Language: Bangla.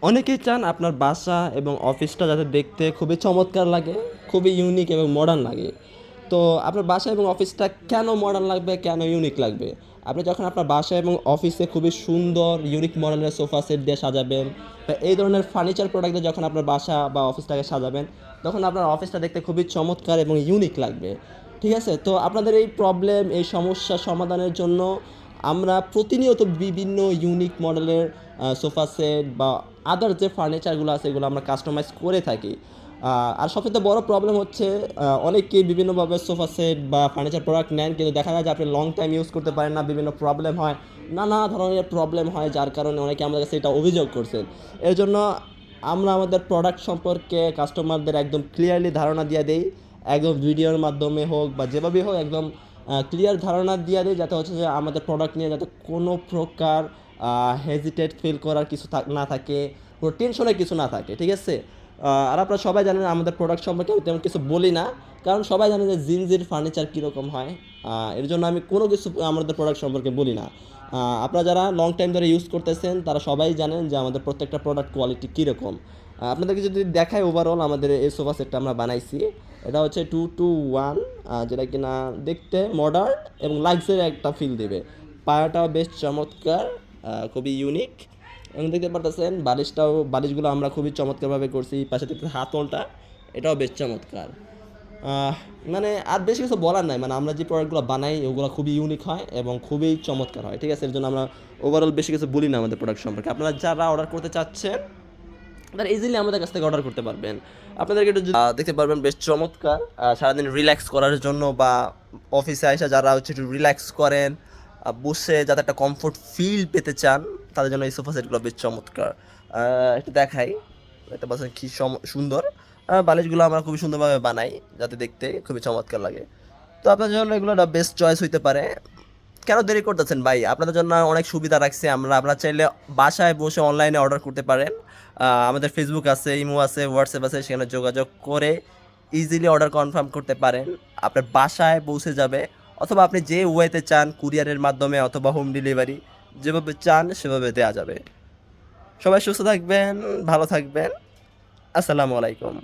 অনেকেই চান আপনার বাসা এবং অফিসটা যাতে দেখতে খুবই চমৎকার লাগে, খুবই ইউনিক এবং মডার্ন লাগে। তো আপনার বাসা এবং অফিসটা কেন মডার্ন লাগবে, কেন ইউনিক লাগবে? আপনি যখন আপনার বাসা এবং অফিসে খুবই সুন্দর ইউনিক মডেলের সোফা সেট দিয়ে সাজাবেন বা এই ধরনের ফার্নিচার প্রোডাক্ট দিয়ে যখন আপনার বাসা বা অফিসটাকে সাজাবেন, তখন আপনার অফিসটা দেখতে খুবই চমৎকার এবং ইউনিক লাগবে। ঠিক আছে? তো আপনাদের এই প্রবলেম, এই সমস্যা সমাধানের জন্য আমরা প্রতিনিয়ত বিভিন্ন ইউনিক মডেলের সোফা সেট বা আদার যে ফার্নিচারগুলো আছে এগুলো আমরা কাস্টমাইজ করে থাকি। আর সবচেয়ে বড় প্রবলেম হচ্ছে অনেকেই বিভিন্নভাবে সোফা সেট বা ফার্নিচার প্রোডাক্ট নেন, কিন্তু দেখা যায় যে আপনি লং টাইম ইউজ করতে পারেন না, বিভিন্ন প্রবলেম হয়, নানা ধরনের প্রবলেম হয়, যার কারণে অনেকে আমাদের কাছে এটা অভিযোগ করছেন। এর জন্য আমরা আমাদের প্রোডাক্ট সম্পর্কে কাস্টমারদের একদম ক্লিয়ারলি ধারণা দিয়ে দেই, একদম ভিডিওর মাধ্যমে হোক বা যেভাবেই হোক একদম ক্লিয়ার ধারণা দিয়ে দিই, যাতে হচ্ছে যে আমাদের প্রোডাক্ট নিয়ে যাতে কোনো প্রকার হেজিটেট ফিল করার কিছু না থাকে, কোনো টেনশনের কিছু না থাকে। ঠিক আছে? আর আপনারা সবাই জানেন আমাদের প্রোডাক্ট সম্পর্কে আমি তেমন কিছু বলি না, কারণ সবাই জানে যে জিনজির ফার্নিচার কীরকম হয়। এর জন্য আমি কোনো কিছু আমাদের প্রোডাক্ট সম্পর্কে বলি না। আপনারা যারা লং টাইম ধরে ইউজ করতেছেন তারা সবাই জানেন যে আমাদের প্রত্যেকটা প্রোডাক্ট কোয়ালিটি কীরকম। আপনাদেরকে যদি দেখায় ওভারঅল আমাদের এই সোফা সেটটা আমরা বানাইছি, এটা হচ্ছে 2-to-1, যেটা কিনা দেখতে মডার্ন এবং লাক্সারি একটা ফিল দেবে। পায়াটাও বেশ চমৎকার, খুবই ইউনিক। এবং দেখতে পারতেছেন বালিশগুলো আমরা খুবই চমৎকারভাবে করছি। পাশে দেখতে হাতলটা, এটাও বেশ চমৎকার। মানে আর বেশি কিছু বলার নাই, মানে আমরা যে প্রোডাক্টগুলো বানাই ওগুলো খুবই ইউনিক হয় এবং খুবই চমৎকার হয়। ঠিক আছে? এর জন্য আমরা ওভারঅল বেশি কিছু বলি না আমাদের প্রোডাক্ট সম্পর্কে। আপনারা যারা অর্ডার করতে চাচ্ছেন তারা ইজিলি আমাদের কাছ থেকে অর্ডার করতে পারবেন। আপনাদেরকে একটু দেখতে পারবেন বেশ চমৎকার, সারাদিন রিল্যাক্স করার জন্য বা অফিসে এসে যারা হচ্ছে একটু রিল্যাক্স করেন, বসে যাতে একটা কমফোর্ট ফিল পেতে চান, তাদের জন্য এই সোফা সেটগুলো বেশ চমৎকার। একটু দেখাই, দেখতে পাচ্ছেন কি সুন্দর। বালিশগুলো আমরা খুবই সুন্দরভাবে বানাই যাতে দেখতে খুবই চমৎকার লাগে। তো আপনাদের জন্য এগুলো বেস্ট চয়েস হইতে পারে। কেন দেরি করতেছেন ভাই? আপনাদের জন্য অনেক সুবিধা রাখছি আমরা। আপনারা চাইলে বাসায় বসে অনলাইনে অর্ডার করতে পারেন। আমাদের ফেসবুক আছে, ইমো আছে, হোয়াটসঅ্যাপ আছে, সেখানে যোগাযোগ করে ইজিলি অর্ডার কনফার্ম করতে পারেন। আপনার বাসায় পৌঁছে যাবে, অথবা আপনি যে ওয়েতে চান কুরিয়ারের মাধ্যমে অথবা হোম ডেলিভারি, যেভাবে চান সেভাবে দেওয়া যাবে। সবাই সুস্থ থাকবেন, ভালো থাকবেন। আসসালামু আলাইকুম।